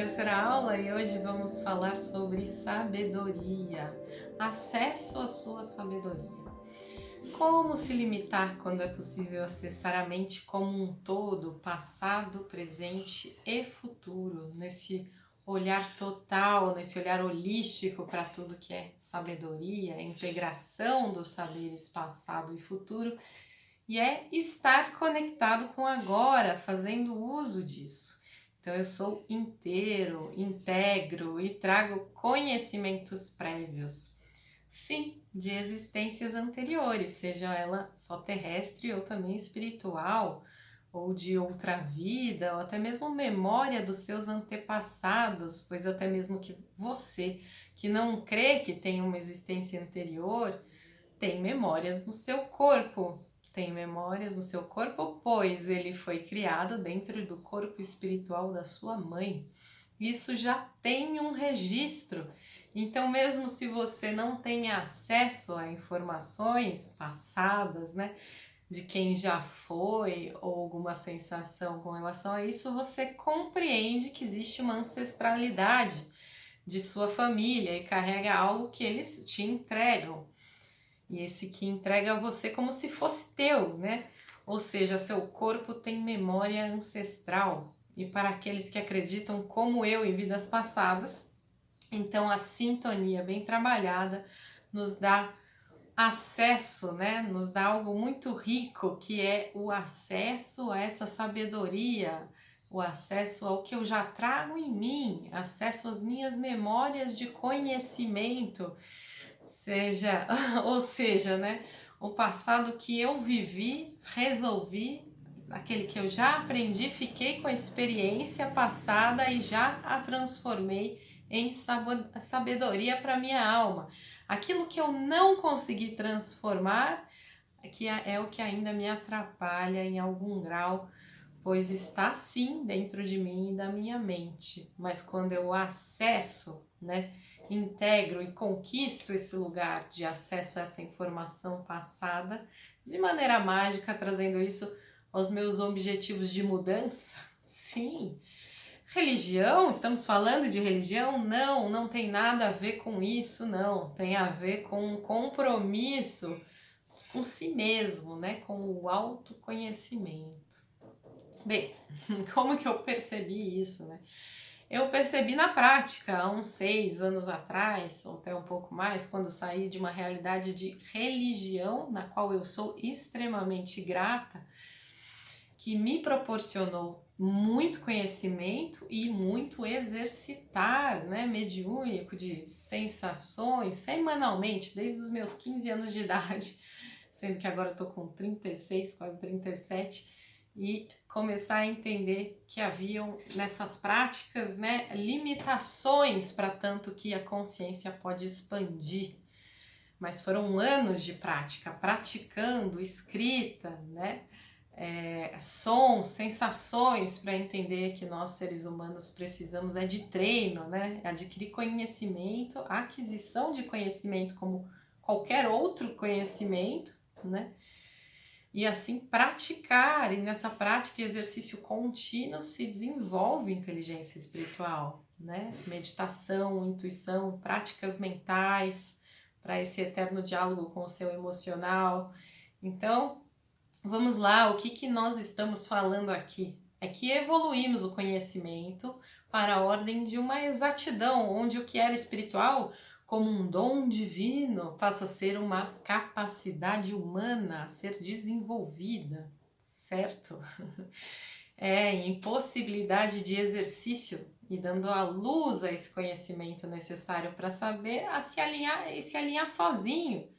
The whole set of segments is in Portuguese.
terceira aula e hoje vamos falar sobre sabedoria, acesso à sua sabedoria. Como se limitar quando é possível acessar a mente como um todo, passado, presente e futuro, nesse olhar total, nesse olhar holístico para tudo que é sabedoria, a integração dos saberes passado e futuro, e é estar conectado com agora, fazendo uso disso. Então eu sou inteiro, integro e trago conhecimentos prévios. Sim, de existências anteriores, seja ela só terrestre ou também espiritual, ou de outra vida, ou até mesmo memória dos seus antepassados, pois até mesmo que você, que não crê que tem uma existência anterior, tem memórias no seu corpo. Tem memórias no seu corpo, pois ele foi criado dentro do corpo espiritual da sua mãe. Isso já tem um registro. Então, mesmo se você não tem acesso a informações passadas, né, de quem já foi ou alguma sensação com relação a isso, você compreende que existe uma ancestralidade de sua família e carrega algo que eles te entregam. E esse que entrega a você como se fosse teu, né? Ou seja, seu corpo tem memória ancestral. E para aqueles que acreditam como eu em vidas passadas, então a sintonia bem trabalhada nos dá acesso, né? Nos dá algo muito rico, que é o acesso a essa sabedoria, o acesso ao que eu já trago em mim, acesso às minhas memórias de conhecimento, ou seja, né, o passado que eu vivi, resolvi, aquele que eu já aprendi, fiquei com a experiência passada e já a transformei em sabedoria para minha alma. Aquilo que eu não consegui transformar, que é o que ainda me atrapalha em algum grau, pois está sim dentro de mim e da minha mente. Mas quando eu acesso, né, integro e conquisto esse lugar de acesso a essa informação passada, de maneira mágica, trazendo isso aos meus objetivos de mudança. Sim. Religião? Estamos falando de religião? Não, não tem nada a ver com isso, não. Tem a ver com um compromisso com si mesmo, né? Com o autoconhecimento. Bem, como que eu percebi isso, né? Eu percebi na prática, há uns 6 anos atrás, ou até um pouco mais, quando saí de uma realidade de religião, na qual eu sou extremamente grata, que me proporcionou muito conhecimento e muito exercitar, né, mediúnico, de sensações, semanalmente, desde os meus 15 anos de idade, sendo que agora eu tô com 36, quase 37, e começar a entender que haviam nessas práticas, né, limitações para tanto que a consciência pode expandir. Mas foram anos de prática, praticando, escrita, né, sons, sensações, para entender que nós seres humanos precisamos de treino, né, adquirir conhecimento, aquisição de conhecimento como qualquer outro conhecimento, né, e assim praticar, e nessa prática e exercício contínuo se desenvolve inteligência espiritual, né? Meditação, intuição, práticas mentais para esse eterno diálogo com o seu emocional. Então, vamos lá, o que nós estamos falando aqui? É que evoluímos o conhecimento para a ordem de uma exatidão, onde o que era espiritual, como um dom divino, passa a ser uma capacidade humana a ser desenvolvida, certo? Em possibilidade de exercício e dando a luz a esse conhecimento necessário para saber se alinhar e se alinhar sozinho,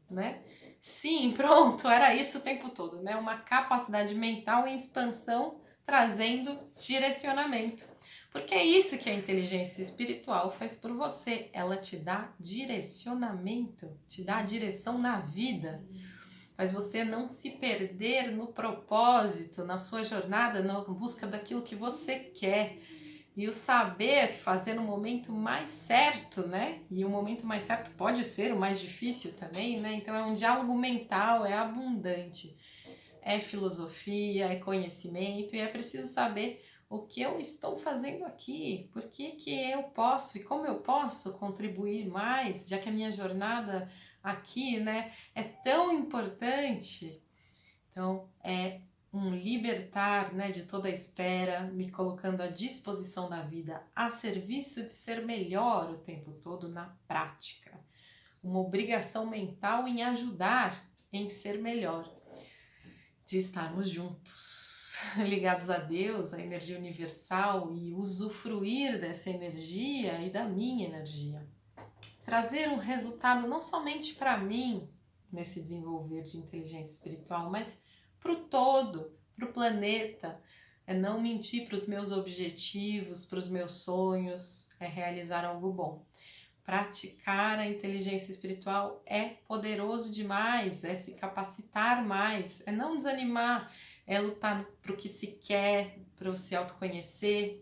né? Sim, pronto, era isso o tempo todo, né? Uma capacidade mental em expansão trazendo direcionamento. Porque é isso que a inteligência espiritual faz por você. Ela te dá direcionamento, te dá direção na vida. Faz você não se perder no propósito, na sua jornada, na busca daquilo que você quer. E o saber que fazer no momento mais certo, né? E o momento mais certo pode ser o mais difícil também, né? Então é um diálogo mental, é abundante. É filosofia, é conhecimento e é preciso saber o que eu estou fazendo aqui, por que que eu posso e como eu posso contribuir mais, já que a minha jornada aqui, né, é tão importante. Então, é um libertar, né, de toda a espera, me colocando à disposição da vida, a serviço de ser melhor o tempo todo na prática. Uma obrigação mental em ajudar, em ser melhor, de estarmos juntos, ligados a Deus, a energia universal, e usufruir dessa energia e da minha energia. Trazer um resultado não somente para mim, nesse desenvolver de inteligência espiritual, mas para o todo, para o planeta. É não mentir para os meus objetivos, para os meus sonhos, é realizar algo bom. Praticar a inteligência espiritual é poderoso demais, é se capacitar mais, é não desanimar, é lutar para o que se quer, para o se autoconhecer,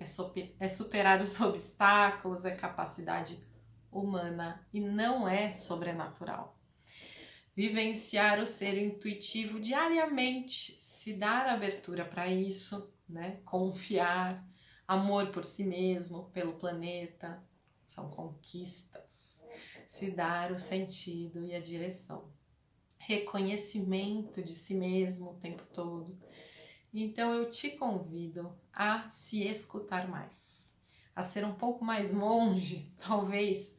é superar os obstáculos, é capacidade humana e não é sobrenatural. Vivenciar o ser intuitivo diariamente, se dar abertura para isso, né? Confiar, amor por si mesmo, pelo planeta, são conquistas. Se dar o sentido e a direção. Reconhecimento de si mesmo o tempo todo. Então eu te convido a se escutar mais, a ser um pouco mais monge, talvez.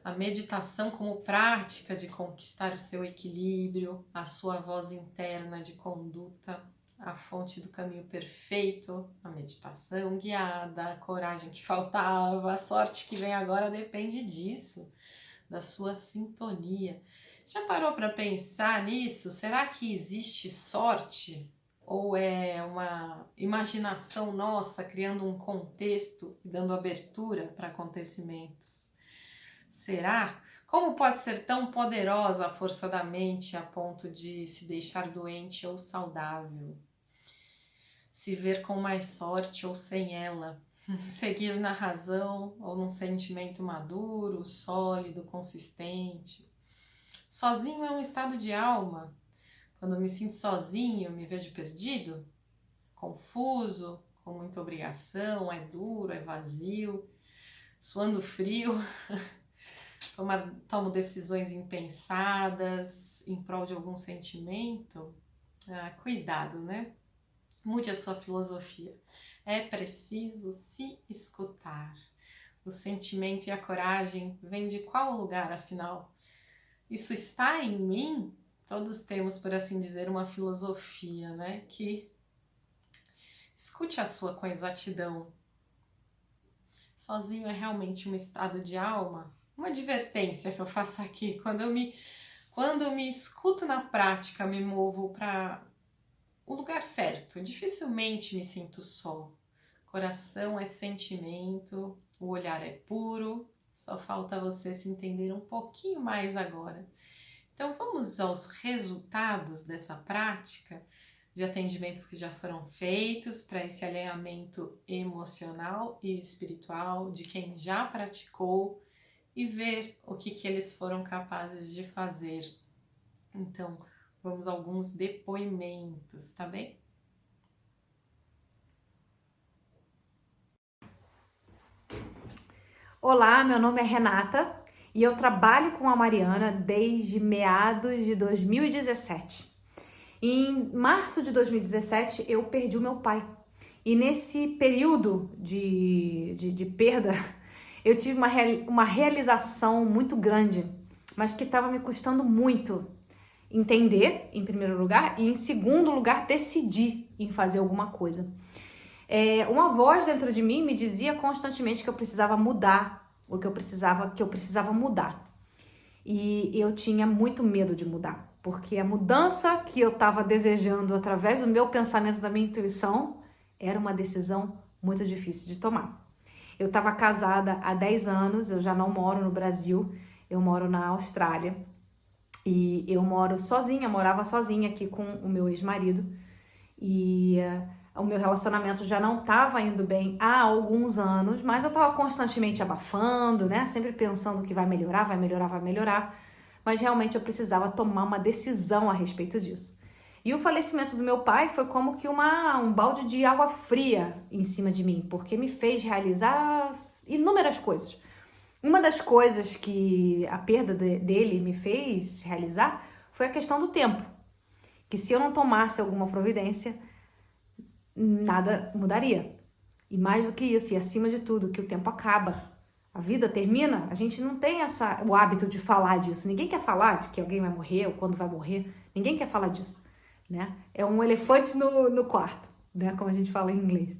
A meditação como prática de conquistar o seu equilíbrio, a sua voz interna de conduta, a fonte do caminho perfeito, a meditação guiada, a coragem que faltava, a sorte que vem agora depende disso, da sua sintonia. Já parou para pensar nisso? Será que existe sorte? Ou é uma imaginação nossa criando um contexto e dando abertura para acontecimentos? Será? Como pode ser tão poderosa a força da mente a ponto de se deixar doente ou saudável? Se ver com mais sorte ou sem ela? Seguir na razão ou num sentimento maduro, sólido, consistente? Sozinho é um estado de alma. Quando eu me sinto sozinho, eu me vejo perdido, confuso, com muita obrigação, é duro, é vazio, suando frio. Tomo decisões impensadas em prol de algum sentimento. Cuidado, né? Mude a sua filosofia. É preciso se escutar. O sentimento e a coragem vêm de qual lugar, afinal? Isso está em mim? Todos temos, por assim dizer, uma filosofia, né? Que escute a sua com exatidão. Sozinho é realmente um estado de alma? Uma advertência que eu faço aqui, quando eu me escuto na prática, me movo para o lugar certo. Dificilmente me sinto só. Coração é sentimento, o olhar é puro, só falta você se entender um pouquinho mais agora. Então vamos aos resultados dessa prática de atendimentos que já foram feitos para esse alinhamento emocional e espiritual de quem já praticou, e ver o que eles foram capazes de fazer. Então, vamos a alguns depoimentos, tá bem? Olá, meu nome é Renata e eu trabalho com a Mariana desde meados de 2017. Em março de 2017, eu perdi o meu pai. E nesse período de perda, eu tive uma realização muito grande, mas que estava me custando muito entender, em primeiro lugar, e em segundo lugar, decidir em fazer alguma coisa. Uma voz dentro de mim me dizia constantemente que eu precisava mudar, que eu precisava mudar. E eu tinha muito medo de mudar, porque a mudança que eu estava desejando através do meu pensamento, da minha intuição, era uma decisão muito difícil de tomar. Eu estava casada há 10 anos, eu já não moro no Brasil, eu moro na Austrália. E eu morava sozinha aqui com o meu ex-marido. E o meu relacionamento já não estava indo bem há alguns anos, mas eu estava constantemente abafando, né? Sempre pensando que vai melhorar, vai melhorar, vai melhorar. Mas realmente eu precisava tomar uma decisão a respeito disso. E o falecimento do meu pai foi como que um balde de água fria em cima de mim, porque me fez realizar inúmeras coisas. Uma das coisas que a perda dele me fez realizar foi a questão do tempo. Que se eu não tomasse alguma providência, nada mudaria. E mais do que isso, e acima de tudo, que o tempo acaba. A vida termina, a gente não tem o hábito de falar disso. Ninguém quer falar de que alguém vai morrer ou quando vai morrer. Ninguém quer falar disso, né? É um elefante no quarto, né? Como a gente fala em inglês.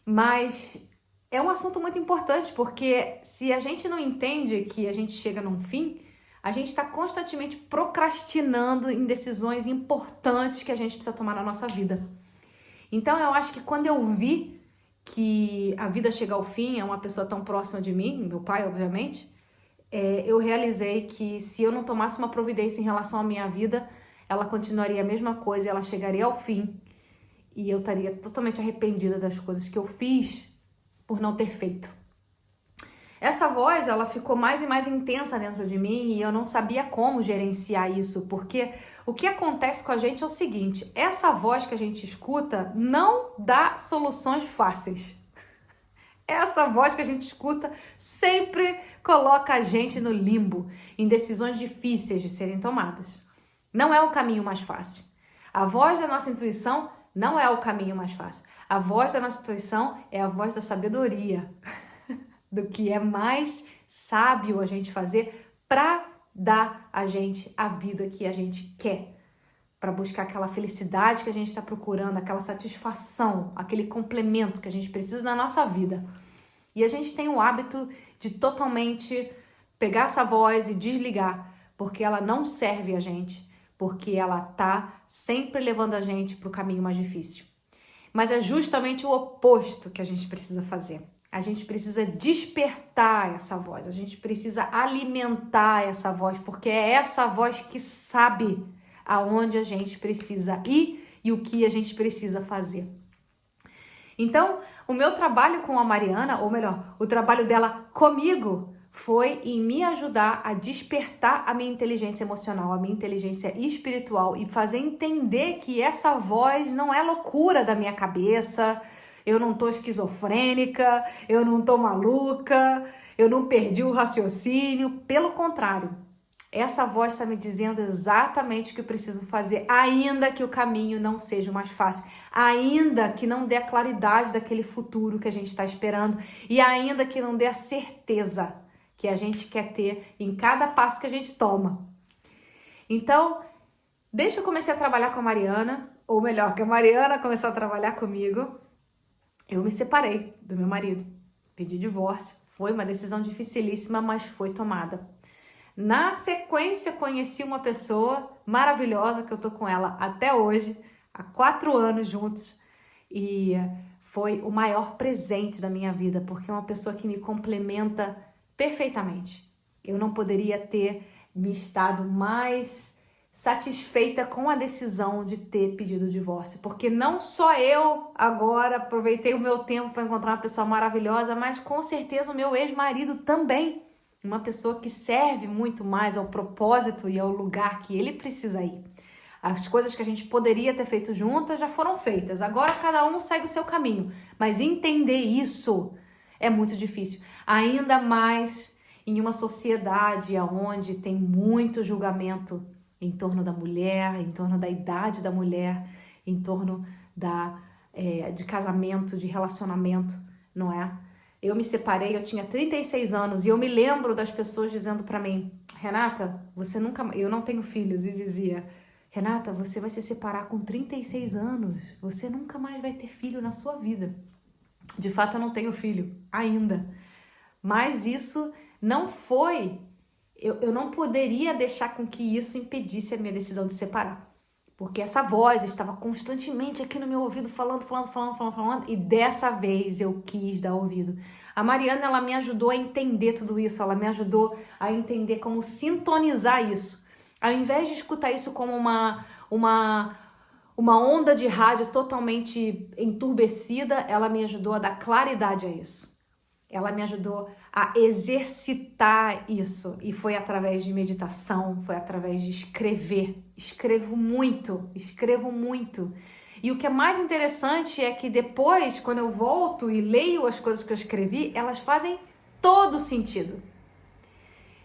Mas é um assunto muito importante, porque se a gente não entende que a gente chega num fim, a gente está constantemente procrastinando em decisões importantes que a gente precisa tomar na nossa vida. Então eu acho que quando eu vi que a vida chega ao fim, é uma pessoa tão próxima de mim, meu pai, obviamente, eu realizei que se eu não tomasse uma providência em relação à minha vida, ela continuaria a mesma coisa, ela chegaria ao fim e eu estaria totalmente arrependida das coisas que eu fiz por não ter feito. Essa voz, ela ficou mais e mais intensa dentro de mim e eu não sabia como gerenciar isso, porque o que acontece com a gente é o seguinte, essa voz que a gente escuta não dá soluções fáceis. Essa voz que a gente escuta sempre coloca a gente no limbo, em decisões difíceis de serem tomadas. Não é o caminho mais fácil. A voz da nossa intuição não é o caminho mais fácil. A voz da nossa intuição é a voz da sabedoria, do que é mais sábio a gente fazer para dar a gente a vida que a gente quer, para buscar aquela felicidade que a gente está procurando, aquela satisfação, aquele complemento que a gente precisa na nossa vida. E a gente tem o hábito de totalmente pegar essa voz e desligar, porque ela não serve a gente, porque ela tá sempre levando a gente para o caminho mais difícil. Mas é justamente o oposto que a gente precisa fazer. A gente precisa despertar essa voz, a gente precisa alimentar essa voz, porque é essa voz que sabe aonde a gente precisa ir e o que a gente precisa fazer. Então, o meu trabalho com a Mariana, ou melhor, o trabalho dela comigo, foi em me ajudar a despertar a minha inteligência emocional, a minha inteligência espiritual e fazer entender que essa voz não é loucura da minha cabeça, eu não tô esquizofrênica, eu não tô maluca, eu não perdi o raciocínio, pelo contrário. Essa voz está me dizendo exatamente o que eu preciso fazer, ainda que o caminho não seja o mais fácil, ainda que não dê a claridade daquele futuro que a gente está esperando e ainda que não dê a certeza que a gente quer ter em cada passo que a gente toma. Então, desde que eu comecei a trabalhar com a Mariana, ou melhor, que a Mariana começou a trabalhar comigo, eu me separei do meu marido, pedi divórcio, foi uma decisão dificilíssima, mas foi tomada. Na sequência, conheci uma pessoa maravilhosa, que eu tô com ela até hoje, há 4 anos juntos, e foi o maior presente da minha vida, porque é uma pessoa que me complementa perfeitamente. Eu não poderia ter me estado mais satisfeita com a decisão de ter pedido o divórcio, porque não só eu agora aproveitei o meu tempo para encontrar uma pessoa maravilhosa, mas com certeza o meu ex-marido também, uma pessoa que serve muito mais ao propósito e ao lugar que ele precisa ir. As coisas que a gente poderia ter feito juntas já foram feitas, agora cada um segue o seu caminho, mas entender isso é muito difícil, ainda mais em uma sociedade onde tem muito julgamento em torno da mulher, em torno da idade da mulher, em torno de casamento, de relacionamento, não é? Eu me separei, eu tinha 36 anos e eu me lembro das pessoas dizendo pra mim, Renata, você nunca... Eu não tenho filhos e dizia, Renata, você vai se separar com 36 anos, você nunca mais vai ter filho na sua vida. De fato, eu não tenho filho ainda, mas isso não foi... Eu não poderia deixar com que isso impedisse a minha decisão de separar. Porque essa voz estava constantemente aqui no meu ouvido falando, e dessa vez eu quis dar ouvido. A Mariana, ela me ajudou a entender tudo isso, ela me ajudou a entender como sintonizar isso. Ao invés de escutar isso como uma onda de rádio totalmente enturbecida, ela me ajudou a dar claridade a isso. Ela me ajudou a exercitar isso e foi através de meditação, foi através de escrever. Escrevo muito, escrevo muito. E o que é mais interessante é que depois, quando eu volto e leio as coisas que eu escrevi, elas fazem todo sentido.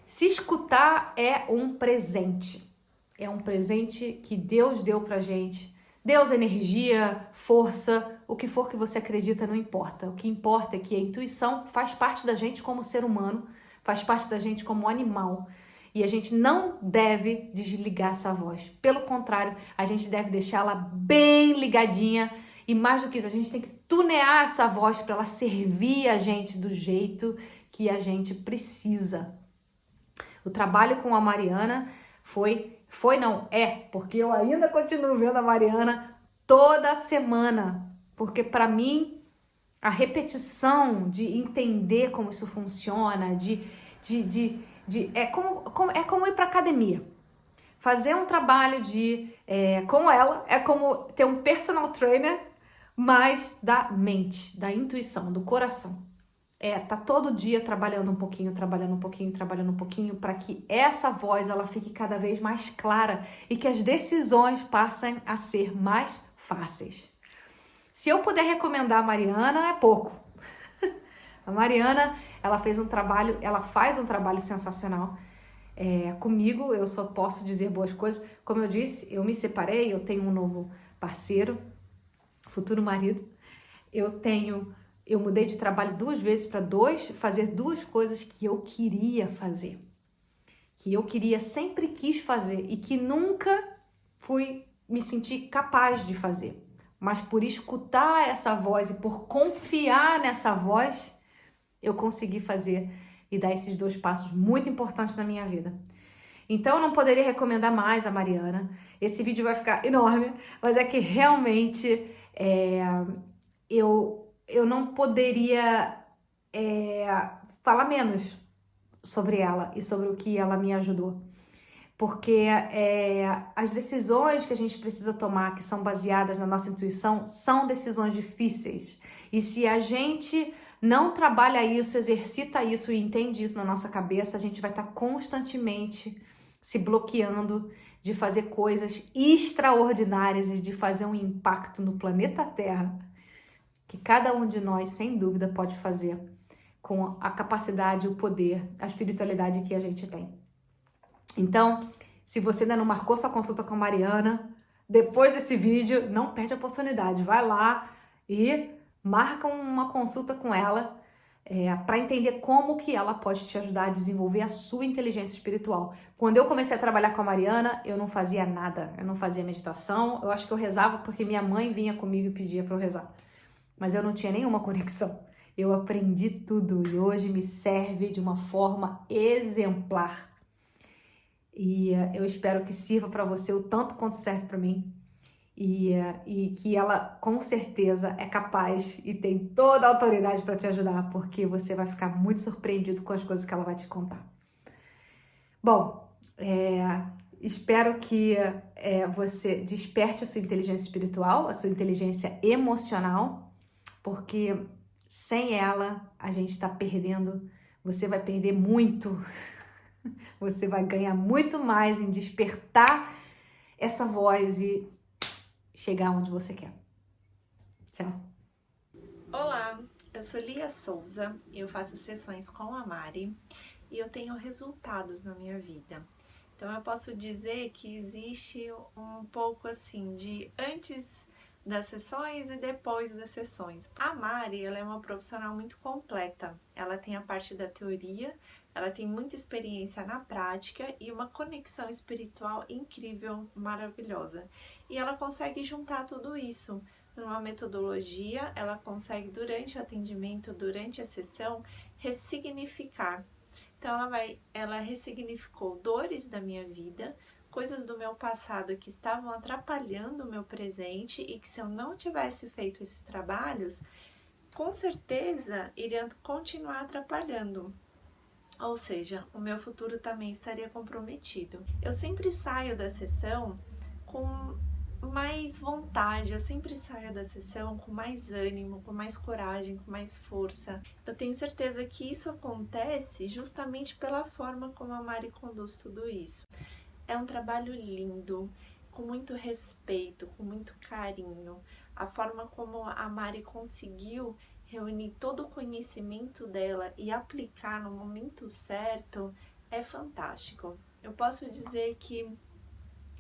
Se escutar é um presente. É um presente que Deus deu pra gente. Deus, energia, força, o que for que você acredita não importa. O que importa é que a intuição faz parte da gente como ser humano, faz parte da gente como animal. E a gente não deve desligar essa voz. Pelo contrário, a gente deve deixá-la bem ligadinha. E mais do que isso, a gente tem que tunear essa voz para ela servir a gente do jeito que a gente precisa. O trabalho com a Mariana porque eu ainda continuo vendo a Mariana toda semana, porque para mim a repetição de entender como isso funciona, é como ir para academia. Fazer um trabalho com ela é como ter um personal trainer, mas da mente, da intuição, do coração. Tá todo dia trabalhando um pouquinho, para que essa voz ela fique cada vez mais clara e que as decisões passem a ser mais fáceis. Se eu puder recomendar a Mariana, é pouco. A Mariana, ela faz um trabalho sensacional. Comigo, eu só posso dizer boas coisas. Como eu disse, eu me separei, eu tenho um novo parceiro, futuro marido. Eu mudei de trabalho 2 vezes para fazer 2 coisas que eu queria fazer. Que eu sempre quis fazer e que nunca fui me sentir capaz de fazer. Mas por escutar essa voz e por confiar nessa voz, eu consegui fazer e dar esses 2 passos muito importantes na minha vida. Então eu não poderia recomendar mais a Mariana. Esse vídeo vai ficar enorme, mas é que realmente eu não poderia falar menos sobre ela e sobre o que ela me ajudou. Porque as decisões que a gente precisa tomar, que são baseadas na nossa intuição, são decisões difíceis. E se a gente não trabalha isso, exercita isso e entende isso na nossa cabeça, a gente vai estar constantemente se bloqueando de fazer coisas extraordinárias e de fazer um impacto no planeta Terra que cada um de nós, sem dúvida, pode fazer com a capacidade, o poder, a espiritualidade que a gente tem. Então, se você ainda não marcou sua consulta com a Mariana, depois desse vídeo, não perde a oportunidade. Vai lá e marca uma consulta com ela para entender como que ela pode te ajudar a desenvolver a sua inteligência espiritual. Quando eu comecei a trabalhar com a Mariana, eu não fazia nada. Eu não fazia meditação. Eu acho que eu rezava porque minha mãe vinha comigo e pedia para eu rezar. Mas eu não tinha nenhuma conexão. Eu aprendi tudo e hoje me serve de uma forma exemplar. E eu espero que sirva para você o tanto quanto serve para mim. E que ela, com certeza, é capaz e tem toda a autoridade para te ajudar, porque você vai ficar muito surpreendido com as coisas que ela vai te contar. Bom, espero que você desperte a sua inteligência espiritual, a sua inteligência emocional, porque sem ela a gente está perdendo, você vai perder muito, você vai ganhar muito mais em despertar essa voz e chegar onde você quer. Tchau. Olá, eu sou Lia Souza, eu faço sessões com a Mari e eu tenho resultados na minha vida. Então eu posso dizer que existe um pouco assim de antes das sessões e depois das sessões. A Mari, ela é uma profissional muito completa. Ela tem a parte da teoria, ela tem muita experiência na prática e uma conexão espiritual incrível, maravilhosa. E ela consegue juntar tudo isso numa metodologia, ela consegue durante o atendimento, durante a sessão, ressignificar. Então ela ressignificou dores da minha vida, coisas do meu passado que estavam atrapalhando o meu presente e que se eu não tivesse feito esses trabalhos, com certeza iriam continuar atrapalhando. Ou seja, o meu futuro também estaria comprometido. Eu sempre saio da sessão com mais vontade, eu sempre saio da sessão com mais ânimo, com mais coragem, com mais força. Eu tenho certeza que isso acontece justamente pela forma como a Mari conduz tudo isso. É um trabalho lindo, com muito respeito, com muito carinho. A forma como a Mari conseguiu reunir todo o conhecimento dela e aplicar no momento certo é fantástico. Eu posso dizer que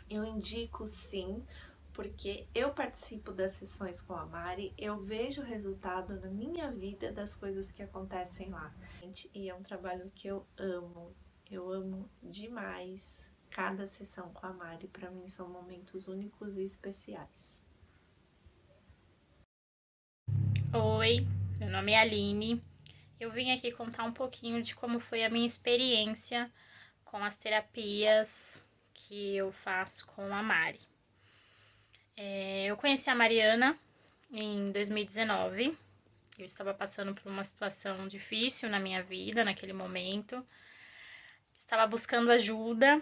eu indico sim, porque eu participo das sessões com a Mari, eu vejo o resultado na minha vida das coisas que acontecem lá. E é um trabalho que eu amo demais. Cada sessão com a Mari, para mim, são momentos únicos e especiais. Oi, meu nome é Aline. Eu vim aqui contar um pouquinho de como foi a minha experiência com as terapias que eu faço com a Mari. Eu conheci a Mariana em 2019. Eu estava passando por uma situação difícil na minha vida naquele momento. Estava buscando ajuda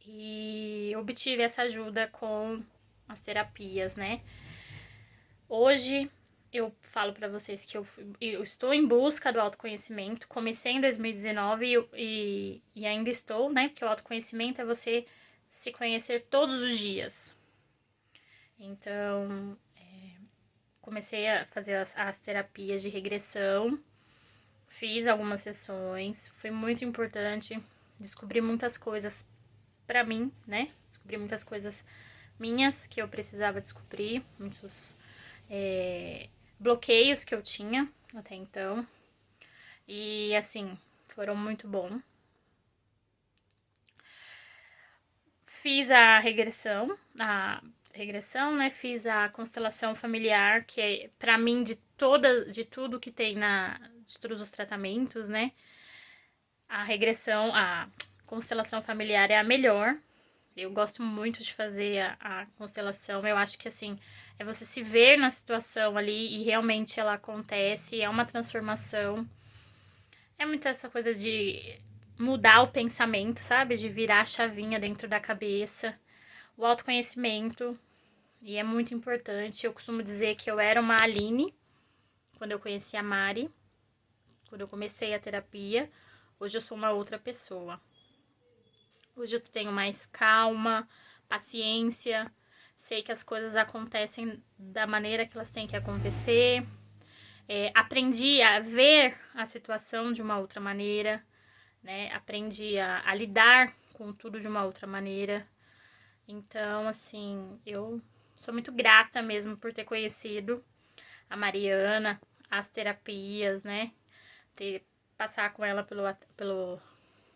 e obtive essa ajuda com as terapias, né? Hoje eu falo para vocês que eu estou em busca do autoconhecimento. Comecei em 2019 e ainda estou, né? Porque o autoconhecimento é você se conhecer todos os dias. Então, comecei a fazer as terapias de regressão, fiz algumas sessões, foi muito importante, descobri muitas coisas pra mim, né? Descobri muitas coisas minhas que eu precisava descobrir, muitos bloqueios que eu tinha até então. E assim, foram muito bom. Fiz a regressão, né? Fiz a constelação familiar, que é pra mim de tudo que tem de todos os tratamentos, né? A constelação familiar é a melhor. Eu gosto muito de fazer a constelação. Eu acho que assim, é você se ver na situação ali e realmente ela acontece, é uma transformação. É muito essa coisa de mudar o pensamento, sabe? De virar a chavinha dentro da cabeça. O autoconhecimento, e é muito importante. Eu costumo dizer que eu era uma Aline quando eu conheci a Mari, quando eu comecei a terapia. Hoje eu sou uma outra pessoa. Hoje eu tenho mais calma, paciência, sei que as coisas acontecem da maneira que elas têm que acontecer. Aprendi a ver a situação de uma outra maneira, né? Aprendi a lidar com tudo de uma outra maneira. Então, assim, eu sou muito grata mesmo por ter conhecido a Mariana, as terapias, né? Passar com ela pelo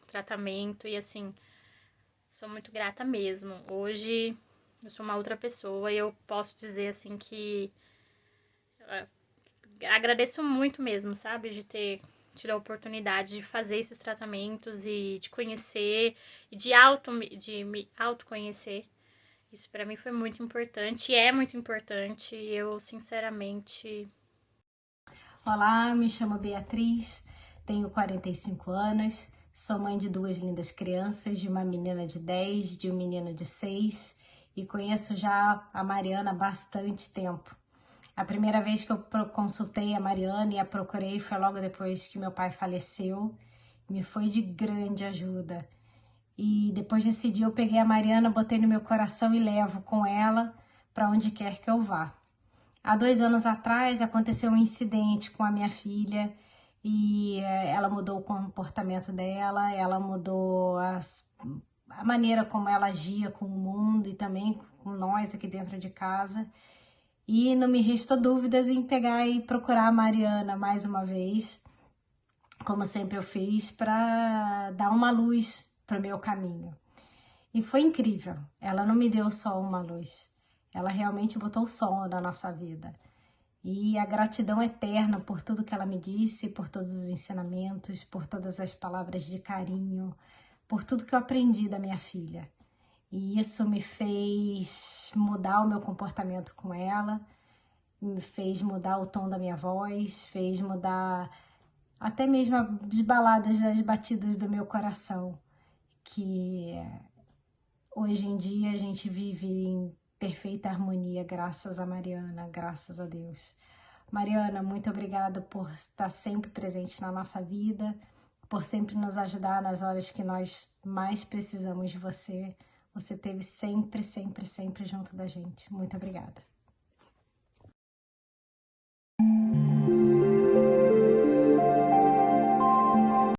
tratamento e, assim, sou muito grata mesmo. Hoje eu sou uma outra pessoa e eu posso dizer, assim, que agradeço muito mesmo, sabe? De ter tido a oportunidade de fazer esses tratamentos e de conhecer e de me autoconhecer. Isso pra mim foi muito importante e é muito importante. Eu, sinceramente... Olá, me chamo Beatriz, tenho 45 anos, sou mãe de 2 lindas crianças, de uma menina de 10, de um menino de 6 e conheço já a Mariana há bastante tempo. A primeira vez que eu consultei a Mariana e a procurei foi logo depois que meu pai faleceu, me foi de grande ajuda. E depois desse dia eu peguei a Mariana, botei no meu coração e levo com ela para onde quer que eu vá. Há 2 anos atrás aconteceu um incidente com a minha filha e ela mudou o comportamento dela, ela mudou a maneira como ela agia com o mundo e também com nós aqui dentro de casa. E não me restou dúvidas em pegar e procurar a Mariana mais uma vez, como sempre eu fiz, para dar uma luz para o meu caminho. E foi incrível, ela não me deu só uma luz, ela realmente botou o sol na nossa vida. E a gratidão eterna por tudo que ela me disse, por todos os ensinamentos, por todas as palavras de carinho, por tudo que eu aprendi da minha filha. E isso me fez mudar o meu comportamento com ela, me fez mudar o tom da minha voz, fez mudar até mesmo as baladas das batidas do meu coração, que hoje em dia a gente vive em perfeita harmonia, graças a Mariana, graças a Deus. Mariana, muito obrigada por estar sempre presente na nossa vida, por sempre nos ajudar nas horas que nós mais precisamos de você. Você esteve sempre, sempre, sempre junto da gente. Muito obrigada.